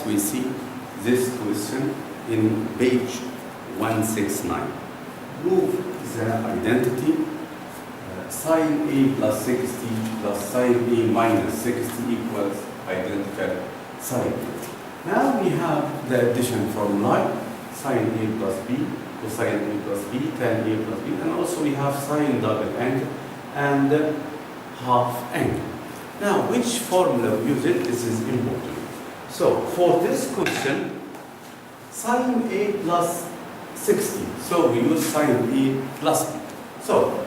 we see this question in page 169. Prove the identity sine A plus 60 plus sine A minus 60 equals identical sine A. Now we have the addition formula, sine A plus B, cosine A plus B, tan A plus B, and also we have sine double angle and half angle. Now, which formula we use it? This is important. So, for this question, sine A plus 60. So, we use sine A plus B. So,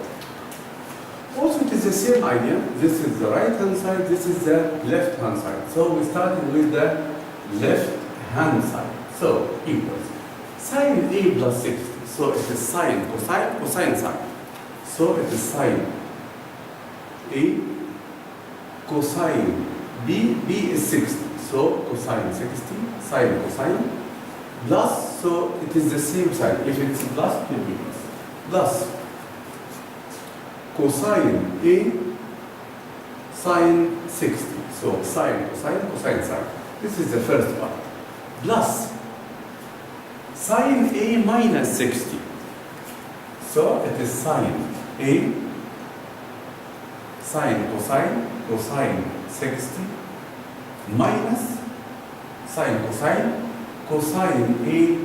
also it is the same idea. This is the right hand side, this is the left hand side. So, we started with the left hand side. So, equals sine A plus 60. So, it is sine, cosine, cosine sine. So, it is sine A cosine B, B is 60, so cosine 60, sine cosine, plus, so it is the same sign. If it's plus, it will be plus cosine A sine 60, so sine cosine, cosine sine. This is the first part. Plus sine A minus 60, so it is sine A sine cosine, cosine 60 minus sine cosine, cosine A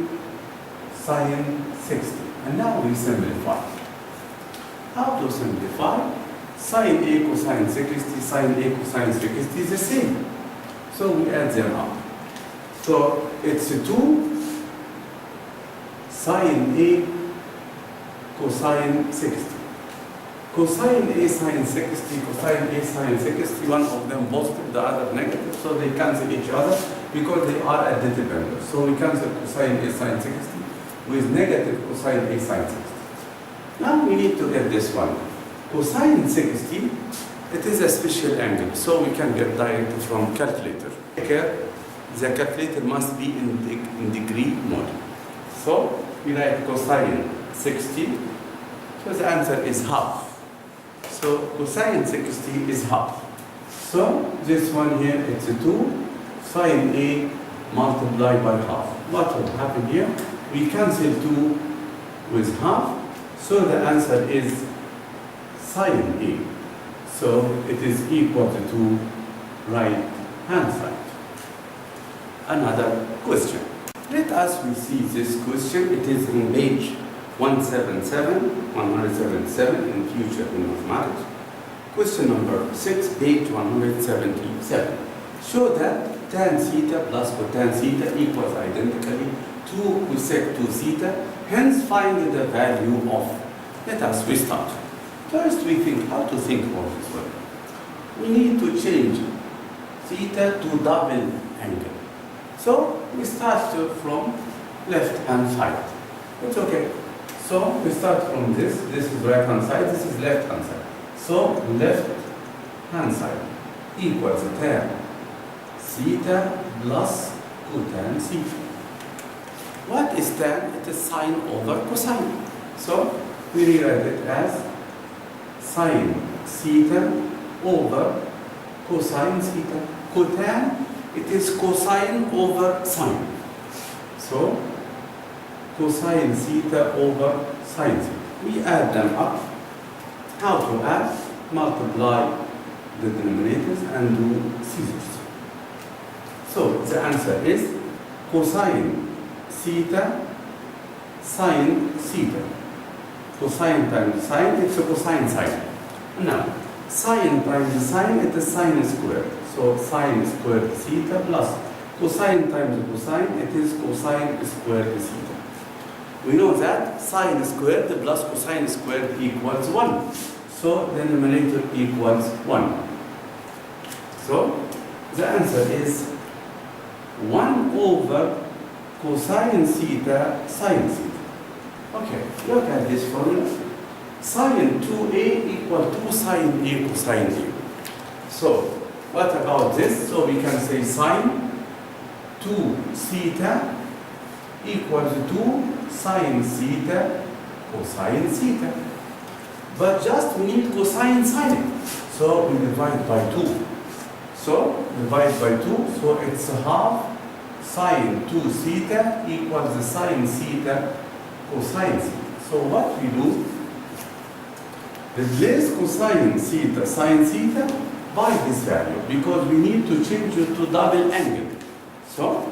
sine 60. And now we simplify. How to simplify? Sine A cosine 60, sine A cosine 60 is the same. So we add them up. So it's 2 sine A cosine 60. Cosine A sine 60, cosine A sine 60, one of them positive, the other negative, so they cancel each other because they are additive members. So we cancel cosine A sine 60 with negative cosine A sine 60. Now we need to get this one. Cosine 60, it is a special angle, so we can get directly from calculator. Here, the calculator must be in degree mode. So we write cosine 60, so the answer is half. So cosine 60 is half. So this one here, it's 2 sine A multiplied by half. What will happen here? We cancel 2 with half. So the answer is sine A. So it is equal to right hand side. Another question. Let us we see this question. It is in page 177 in future in mathematics. Question number 6, page 177. Show that tan theta plus cotan theta equals identically 2 cosec 2 theta. Hence find the value of. Let us restart. First we think how to think about this one. We need to change theta to double angle. So we start from left hand side. It's okay. So we start from this is right hand side, this is left hand side. So left hand side equals tan theta plus cotan theta. What is tan? It is sine over cosine. So we rewrite it as sine theta over cosine theta. Cotan, it is cosine over sine. So cosine theta over sine theta. We add them up. How to add? Multiply the denominators and do scissors. So the answer is cosine theta sine theta. Cosine times sine, it's a cosine sine. Now, sine times sine, it is sine squared. So sine squared theta plus cosine times cosine, it is cosine squared theta. We know that sine squared plus cosine squared equals 1. So the denominator equals 1. So the answer is 1 over cosine theta sine theta. Okay, look at this formula. Sine 2a equal 2 sine a cosine a. So what about this? So we can say sine 2 theta equals 2 sine theta cosine theta. But just we need cosine sine. So we divide by 2. So divide by 2. So it's half sine 2 theta equals the sine theta cosine theta. So what we do, replace cosine theta sine theta by this value because we need to change it to double angle. So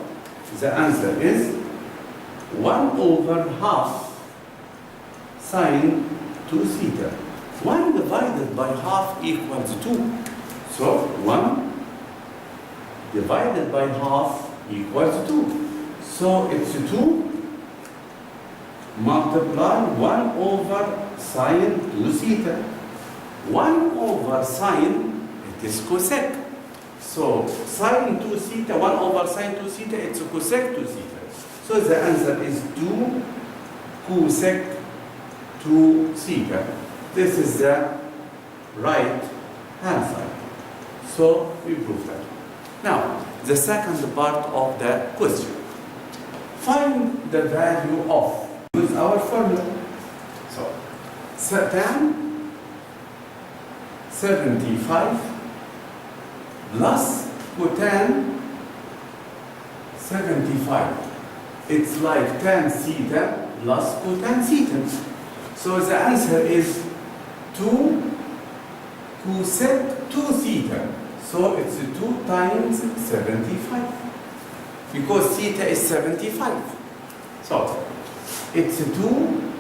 the answer is 1 over half sine 2 theta. 1 divided by half equals 2. So 1 divided by half equals 2. So it's 2 multiply 1 over sine 2 theta. 1 over sine, it is cosec. So sine 2 theta, 1 over sine 2 theta, it's a cosec 2 theta. So the answer is 2 cosec 2 theta. This is the right hand side. So we prove that. Now, the second part of the question. Find the value of, use our formula. So, tan 75 plus cotan 75. It's like tan theta plus cotan theta. So the answer is 2 cosec 2 theta. So it's 2 times 75. Because theta is 75. So it's 2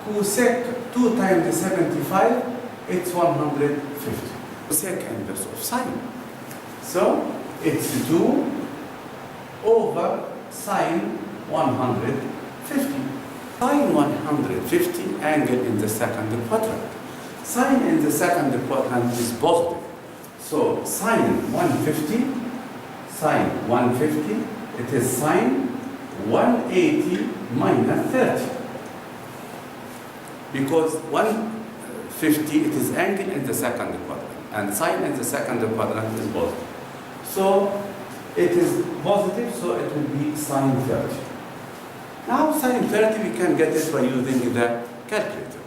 cosec 2 times 75, it's 150. Cosec inverse of sine. So it's 2 over sine 150. Sine 150 angle in the second quadrant. Sine in the second quadrant is positive. So sine 150, it is sine 180 minus 30. Because 150, it is angle in the second quadrant. And sine in the second quadrant is positive. So it is positive, so it will be sine 30. Now sine 30, we can get it by using the calculator.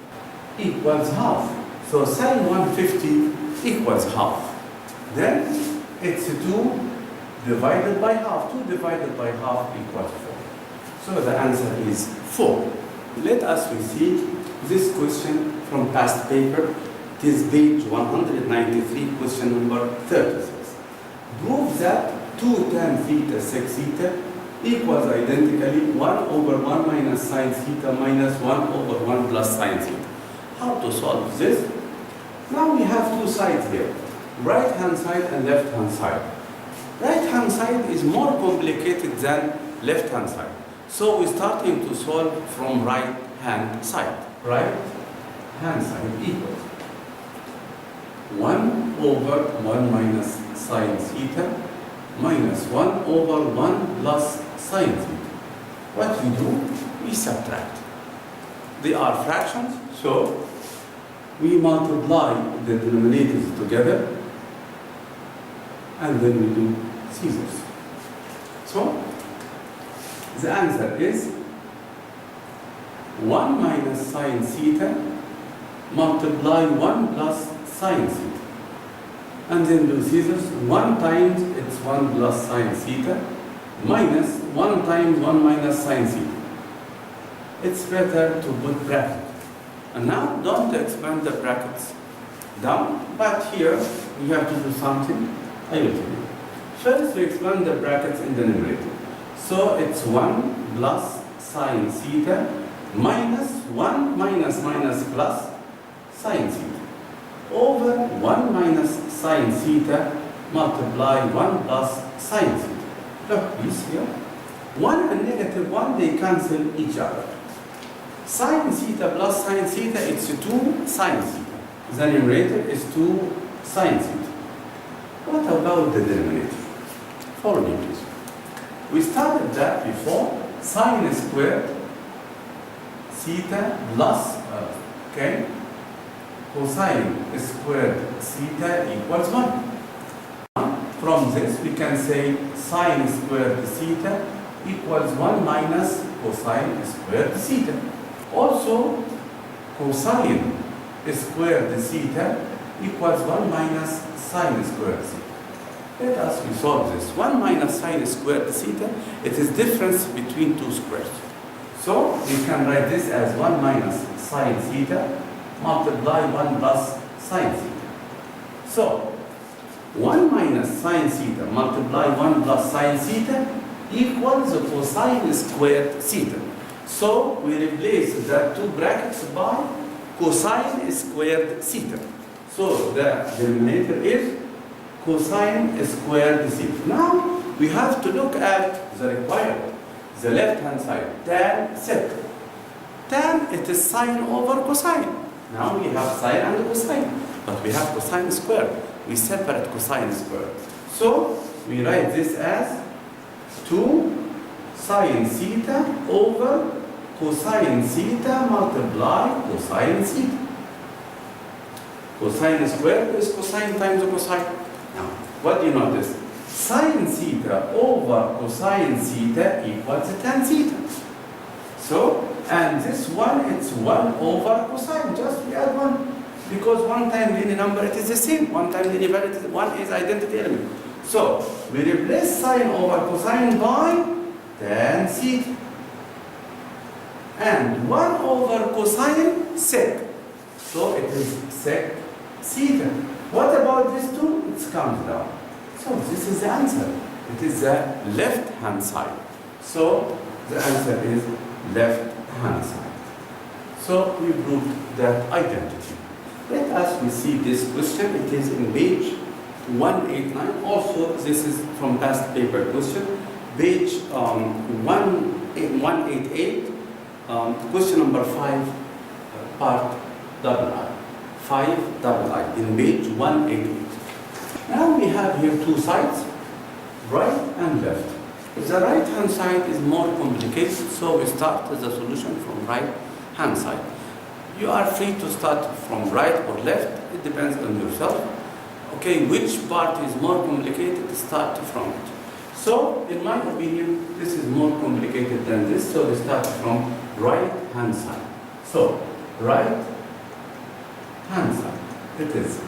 Equals half. So sine 150 equals half. Then it's 2 divided by half. 2 divided by half equals 4. So the answer is 4. Let us receive this question from past paper. It is page 193, question number 36. Prove that 2 tan theta sec theta equals identically 1 over 1 minus sine theta minus 1 over 1 plus sine theta. How to solve this? Now we have two sides here, right hand side and left hand side. Right hand side is more complicated than left hand side. So we're starting to solve from right hand side. Right hand side equals 1 over 1 minus sine theta minus 1 over 1 plus sine theta. What we do? We subtract. They are fractions, so we multiply the denominators together and then we do scissors. So the answer is 1 minus sine theta multiply 1 plus sine theta. And then do scissors. 1 times it's 1 plus sine theta minus 1 times 1 minus sine theta. It's better to put bracket. And now don't expand the brackets down, but here we have to do something. I will tell you. First we expand the brackets in the numerator. So it's 1 plus sine theta minus 1 minus minus plus sine theta over 1 minus sine theta multiply 1 plus sine theta. Look, please here. 1 and negative 1, they cancel each other. Sine theta plus sine theta, it's 2 sine theta. The numerator is 2 sine theta. What about the denominator? Follow me, please. We started that before. Sine squared theta plus, cosine squared theta equals 1. From this, we can say sine squared theta equals 1 minus cosine squared theta. Also, cosine squared theta equals 1 minus sine squared theta. Let us resolve this. 1 minus sine squared theta, it is difference between two squares. So we can write this as 1 minus sine theta multiply 1 plus sine theta. So 1 minus sine theta multiply 1 plus sine theta equals cosine squared theta. So we replace the two brackets by cosine squared theta. So the denominator is cosine squared theta. Now we have to look at the required, the left hand side, tan sec. Tan, it is sine over cosine. Now we have sine and cosine, but we have cosine squared. We separate cosine squared. So we write this as 2 sine theta over cosine theta multiply cosine theta. Cosine squared is cosine times cosine. Now, what do you notice? Sine theta over cosine theta equals tan theta. So, and this one, it's 1 over cosine. Just we add 1. Because 1 times any number, it is the same. 1 times any value, 1 is identity element. So, we replace sine over cosine by tan theta. And 1 over cosine sec. So, it is sec theta. What about this 2? It comes down. So, this is the answer. It is the left hand side. So, the answer is left hand side. So, we proved that identity. Let us see this question. It is in page 189. Also, this is from past paper question. Page 188, question number 5, part I. 5 I in page 188. Now we have here two sides, right and left. The right hand side is more complicated, so we start the solution from right hand side. You are free to start from right or left, it depends on yourself. Okay, which part is more complicated, start from it. So, in my opinion, this is more complicated than this, so we start from right hand side. So, right hand side, it is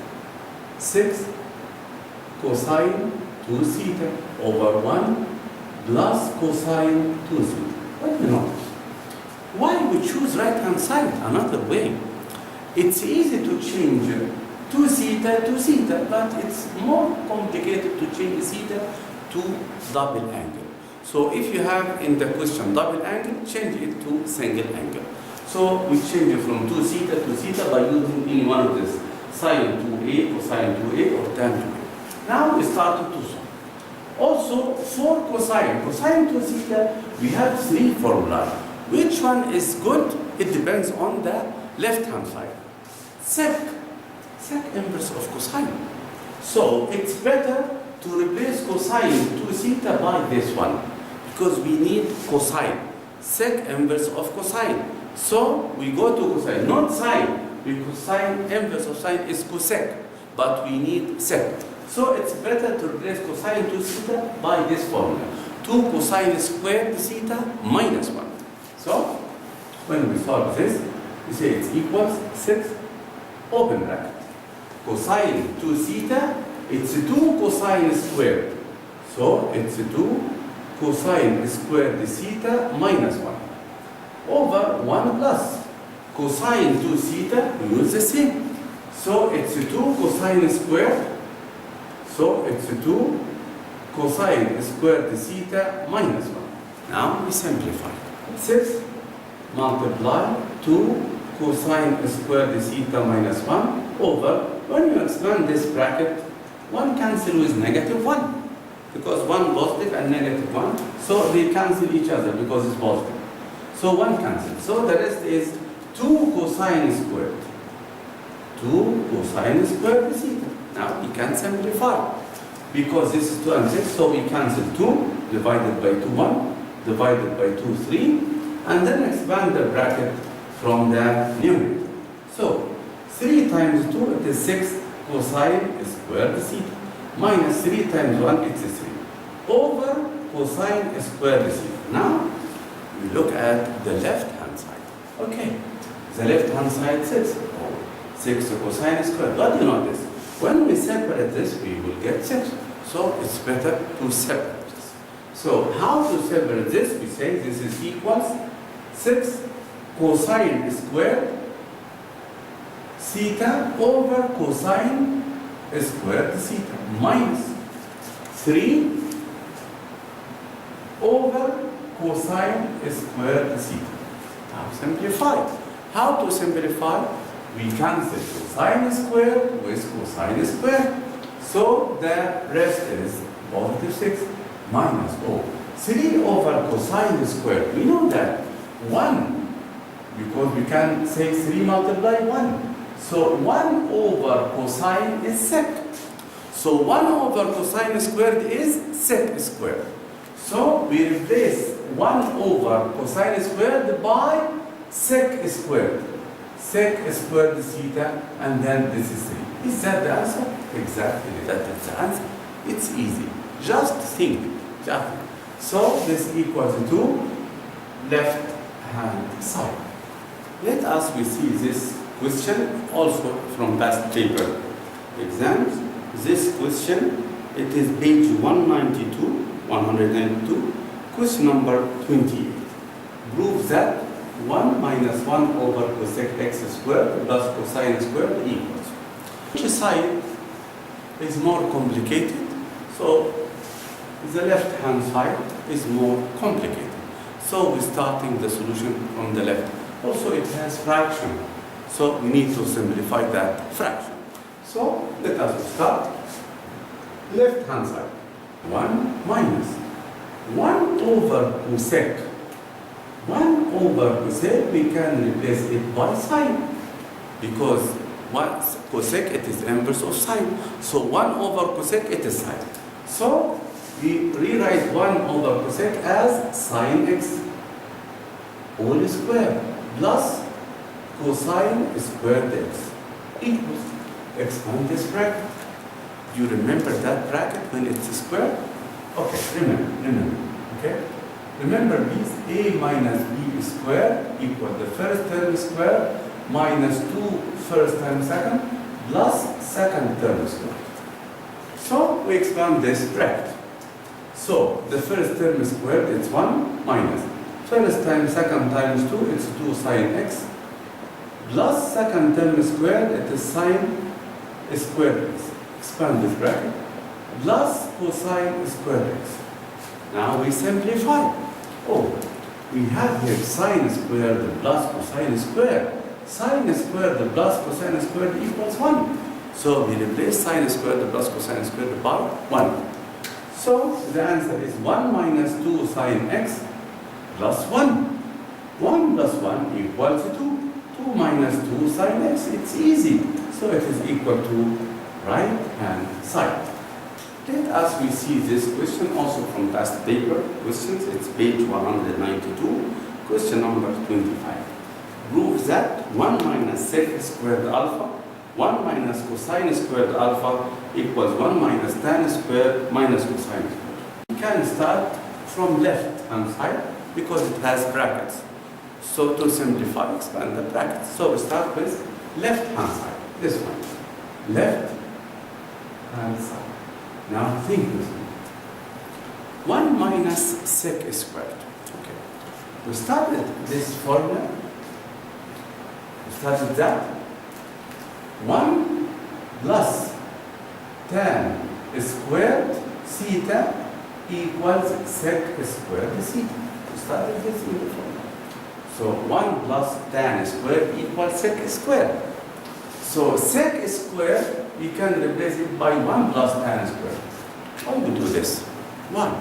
6 cosine 2 theta over 1 plus cosine 2 theta. What do you notice? Why we choose right hand side? Another way. It's easy to change 2 theta to theta, but it's more complicated to change theta to double angle. So if you have in the question double angle, change it to single angle. So we change it from 2 theta to theta by using any one of this, sine 2a, cosine 2a, or tan 2a. Now we started to solve. Also, for cosine 2 theta, we have 3 formulas. Which one is good? It depends on the left hand side. Sec inverse of cosine. So it's better to replace cosine 2 theta by this one, because we need cosine, sec inverse of cosine. So we go to cosine, not sine, because sine inverse of sine is cosec, but we need sec. So it's better to replace cosine 2 theta by this formula, 2 cosine squared theta minus 1. So when we solve this, we say it's equals 6 open bracket. Cosine 2 theta, it's 2 cosine squared. So it's 2 cosine squared theta minus 1 over 1 plus cosine 2 theta, we use the same. So it's 2 cosine squared. So it's 2 cosine squared theta minus 1. Now we simplify. 6 multiply 2 cosine squared theta minus 1 over, when you expand this bracket, 1 cancel with negative 1. Because 1 positive and negative 1, so they cancel each other because it's positive. So 1 cancels. So the rest is 2 cosine squared. 2 cosine squared theta. Now we can simplify. Because this is 2 and 6, so we cancel 2 divided by 2, 1, divided by 2, 3, and then expand the bracket from the numerator. So 3 times 2, it is 6 cosine squared theta. Minus 3 times 1, it's 3. Over cosine squared theta. Now, we look at the left hand side. Okay, the left hand side 6. 6 cosine squared. But you know this. When we separate this, we will get 6. So it's better to separate this. So how to separate this? We say this is equals 6 cosine squared theta over cosine squared theta minus 3 over cosine squared theta. Now simplify. How to simplify? We cancel cosine squared with cosine squared. So the rest is positive 6 minus 3 over cosine squared. We know that 1, because we can say 3 multiply 1. So 1 over cosine is sec. So 1 over cosine squared is sec squared. So we replace 1 over cosine squared by sec squared. Sec squared theta, and then this is 3. Is that the answer? Exactly, that is the answer. It's easy. Just think. So this equals to left hand side. Let us we see this question also from past paper exams. This question, it is page 192, question number 28. Prove that 1 minus 1 over cosec x squared plus cosine squared equals. Which side is more complicated? So the left hand side is more complicated. So we're starting the solution from the left. Also it has fraction. So we need to simplify that fraction. So let us start. Left hand side. 1 minus 1 over cosec. 1 over cosec, we can replace it by sine. Because cosec, it is inverse of sine. So 1 over cosec, it is sine. So we rewrite 1 over cosec as sine x whole square plus cosine squared x equals, expand this bracket. You remember that bracket when it's square? Okay, remember, okay? Remember these, a minus b squared equal the first term squared minus 2 first term second plus second term squared. So we expand this bracket. So the first term squared, it's 1 minus first time second times 2, it's 2 sine x plus second term squared, it is sine squared x. Expand this bracket plus cosine squared x. Now we simplify. We have here sine squared plus cosine squared. Sine squared plus cosine squared equals 1. So we replace sine squared plus cosine squared by 1. So the answer is 1 minus 2 sine x plus 1. 1 plus 1 equals 2. 2 minus 2 sine x, it's easy. So it is equal to right hand side. Let us we see this question also from past paper questions. It's page 192, question number 25. Prove that 1 minus sec squared alpha, 1 minus cosine squared alpha equals 1 minus tan squared minus cosine squared. We can start from left hand side because it has brackets. So to simplify, expand the brackets. So we start with left hand side, this one. Left hand side. Now think with me. 1 minus sec squared. Okay. We started this formula. We started that. 1 plus tan squared theta equals sec squared theta. We started this in the formula. So 1 plus tan squared equals sec squared. So sec squared, we can replace it by 1 plus tan squared. Why we do this? 1.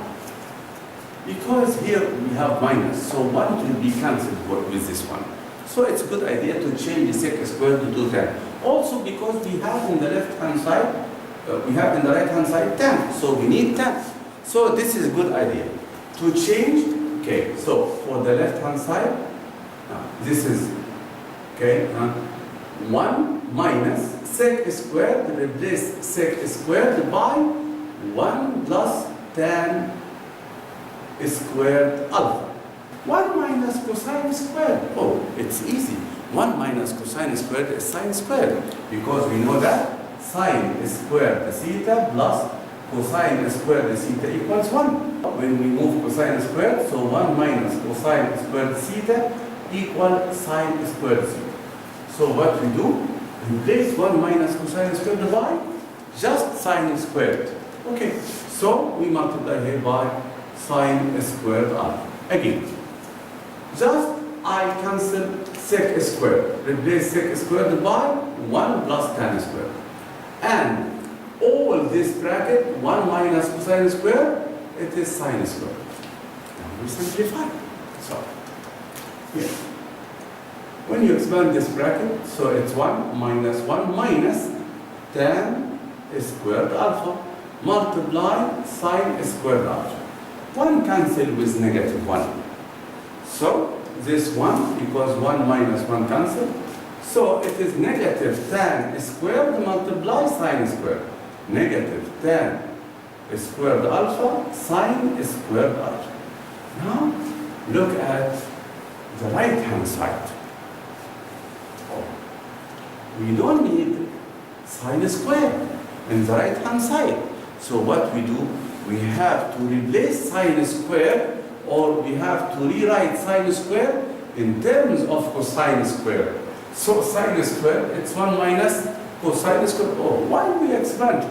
Because here we have minus, so 1 will be cancelled with this one. So it's a good idea to change the sec squared to do tan. Also because we have in the left hand side, we have in the right hand side tan, so we need tan. So this is a good idea. To change, okay, so for the left hand side, this is, okay, 1 minus sec squared, replace sec squared by 1 plus tan squared alpha. 1 minus cosine squared. It's easy. 1 minus cosine squared is sine squared because we know that sine squared theta plus cosine squared theta equals 1. When we move cosine squared, so 1 minus cosine squared theta equals sine squared theta. So what we do, replace 1 minus cosine squared by just sine squared. Okay, so we multiply here by sine squared alpha. Again, just I cancel sec squared. Replace sec squared by 1 plus tan squared. And all this bracket, 1 minus cosine squared, it is sine squared. Now we simplify. So, here. When you expand this bracket, so it's 1 minus tan squared alpha multiply sine squared alpha. 1 cancel with negative 1. So this 1, because 1 minus 1 cancel. So it is negative tan squared multiply sine squared. Negative tan squared alpha sine squared alpha. Now look at the right hand side. We don't need sine squared in the right hand side. So what we do, we have to replace sine squared, or we have to rewrite sine squared in terms of cosine squared. So sine squared, it's 1 minus cosine squared. Oh, why we expand?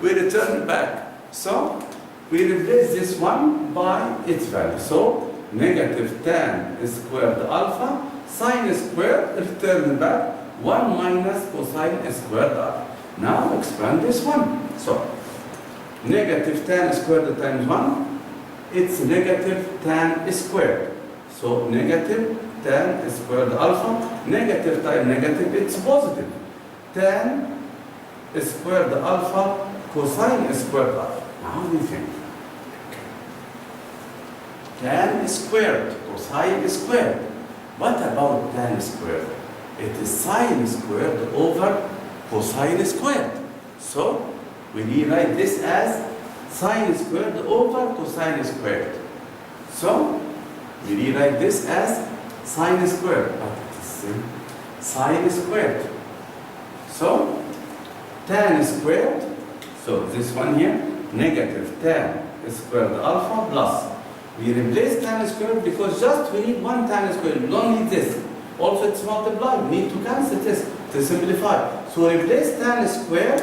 We return back. So we replace this one by its value. So negative tan squared alpha sine squared, return back 1 minus cosine squared alpha. Now expand this one. So negative tan squared times 1, it's negative tan squared. So negative tan squared alpha, negative times negative, it's positive. Tan squared alpha cosine squared alpha. Now we think. Tan squared, cosine squared. What about tan squared? It is sine squared over cosine squared. So we rewrite this as sine squared over cosine squared. So we rewrite this as sine squared, but it is sine squared. So tan squared, so this one here, negative tan squared alpha plus. We replace tan squared because just we need one tan squared, we don't need this. Also it's multiplied, we need to cancel this to simplify. So replace tan squared,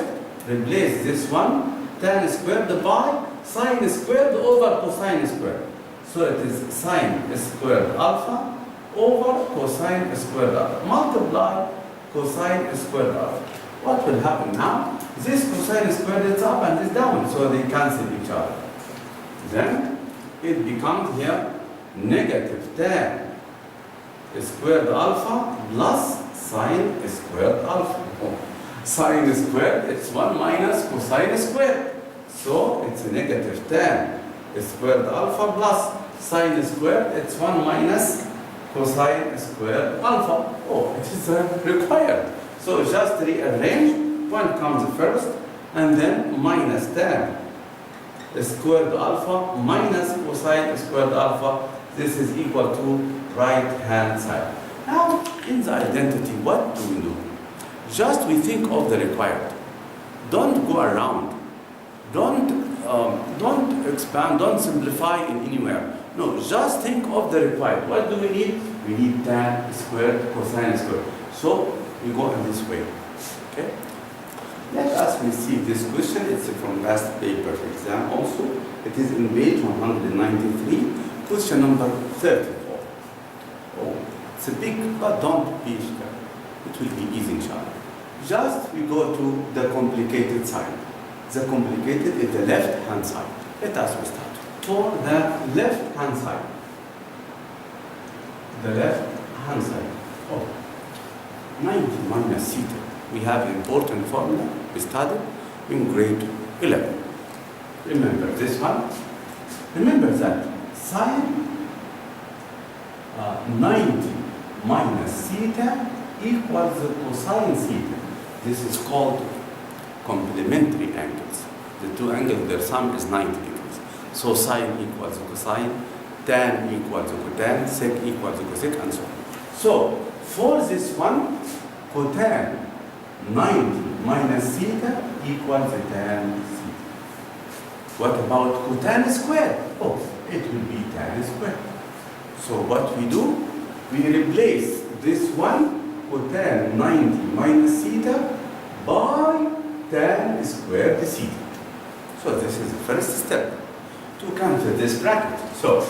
replace this one, tan squared by sine squared over cosine squared. So it is sine squared alpha over cosine squared alpha. Multiply cosine squared alpha. What will happen now? This cosine squared is up and is down, so they cancel each other. Then it becomes here negative tan squared alpha plus sine squared alpha. Sine squared, it's 1 minus cosine squared. So it's a negative tan squared alpha plus sine squared, it's 1 minus cosine squared alpha. Oh, it is required. So just rearrange, one comes first, and then minus tan squared alpha minus cosine squared alpha. This is equal to right hand side. Now, in the identity, what do we do? Just we think of the required. Don't go around. Don't expand, don't simplify in anywhere. No, just think of the required. What do we need? We need tan squared, cosine squared. So we go in this way. Okay? Let us receive this question. It's from last paper exam also. It is in page 193, question number 34. Oh, it's a big, but don't be scared. It will be easy, inshallah. Just we go to the complicated side. The complicated is the left hand side. Let us start. For the left hand side. The left hand side. Oh, 90 minus theta. We have an important formula we studied in grade 11. Remember this one? Remember that sine 90 minus theta equals the cosine theta. This is called complementary angles. The two angles, their sum is 90 degrees. So sine equals cosine, tan equals cotan, sec equals cosec, and so on. So for this one, cotan 90 minus theta equals tan theta. What about cotan squared? Oh, it will be tan squared. So what we do, we replace this one, cotan 90 minus theta, by tan squared theta. So this is the first step to come to this bracket. So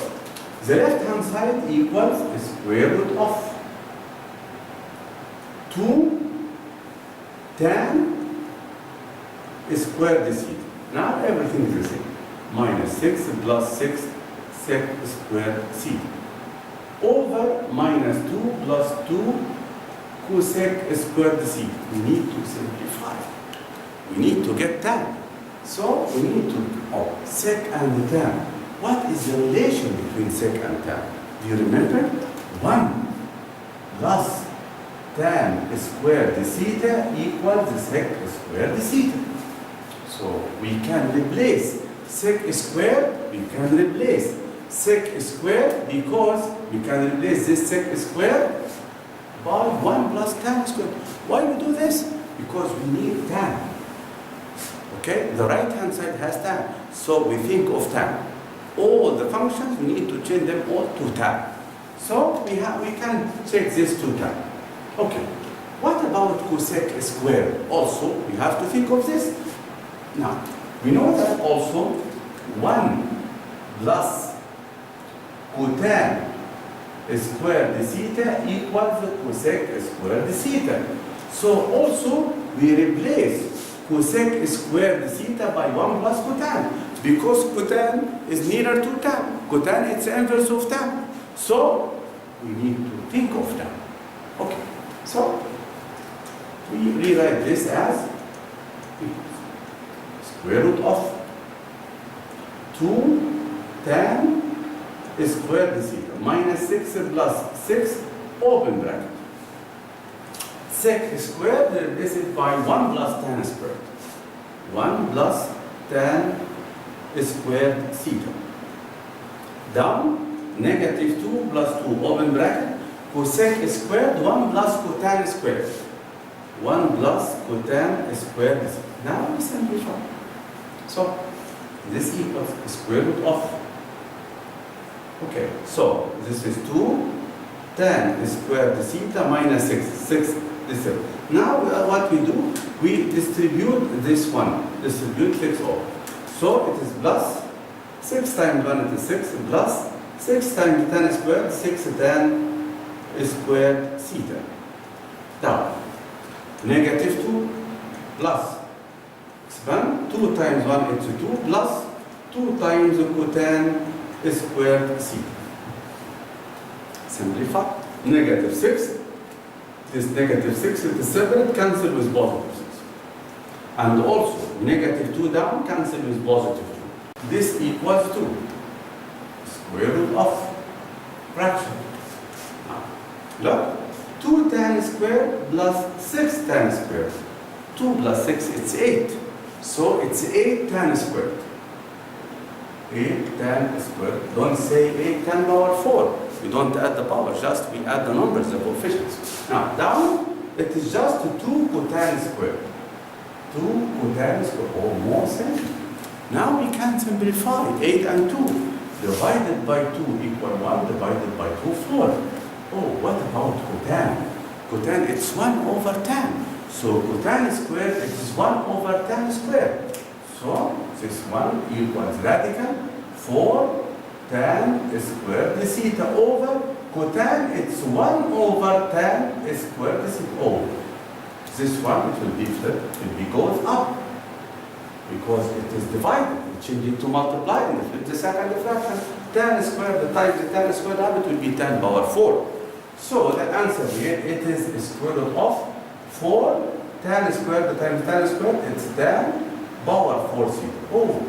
the left hand side equals the square root of 2 tan squared theta. Now everything is the same. Minus 6 plus 6 sec squared theta. Over minus 2 plus 2 cosec squared theta. We need to simplify. We need to get tan. So we need to, sec and tan. What is the relation between sec and tan? Do you remember? 1 plus tan squared theta equals the sec squared theta. So we can replace sec squared, we can replace sec squared because we can replace this sec squared by 1 plus tan squared. Why we do this? Because we need tan. Okay, the right hand side has tan, so we think of tan. All the functions, we need to change them all to tan. So we can check this to tan. Okay, what about cosec squared? Also, we have to think of this. Now, we know that also 1 plus cotan squared theta equals cosec squared theta. So also we replace cosec squared theta by 1 plus cotan, because cotan is nearer to tan. Cotan is the inverse of tan. So we need to think of tan. Okay, so we rewrite this as square root of 2 tan squared theta minus 6 plus 6 open bracket. Sec squared, this is by 1 plus tan squared. 1 plus tan squared theta. Down, negative 2 plus 2 open bracket. Cosec squared, 1 plus cotan squared. 1 plus cotan squared theta. Now we simplify. So this equals square root of, okay, so this is 2 tan squared theta minus 6. 6 this is. Now what we do, we distribute this one, distribute 6 over. So it is plus 6 times 1 it is 6 plus 6 times tan squared, 6 tan squared theta. Down, negative 2 plus expand 2 times 1 is 2 plus 2 times cotan squared theta. Simplify. Negative 6. This negative 6 is separate, cancel with positive 6. And also negative 2 down, cancel with positive 2. This equals to square root of fraction. Now, look, 2 tan squared plus 6 tan squared. 2 plus 6, it's 8. So it's 8 tan squared. 8 tan squared. Don't say 8 tan power 4. We don't add the power, just we add the numbers, the coefficients. Now, down, it is just 2 cotan squared. 2 cotan squared, or more simple. Now we can simplify 8 and 2. Divided by 2 equal 1, divided by 2, 4. Oh, what about cotan? Cotan, it's 1 over tan. So cotan squared, it is 1 over tan squared. So this one equals radical 4 tan squared theta over cotan, it's 1 over tan squared theta over. This one, it will be flipped, it will be goes up. Because it is divided, we change it to multiply and flip the second fraction. Tan squared, the times the tan squared up, it will be 10 power 4. So the answer here, it is square root of 4 tan squared times tan squared, it's tan power 4 theta. Oh,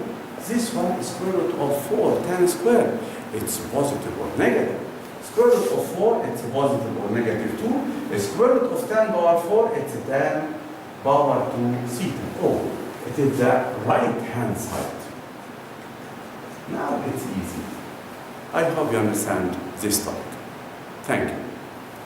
this one is square root of 4 tan squared. It's positive or negative. Square root of 4, it's positive or negative 2. Square root of tan power 4, it's tan power 2 theta. Oh, it is the right hand side. Now it's easy. I hope you understand this topic. Thank you.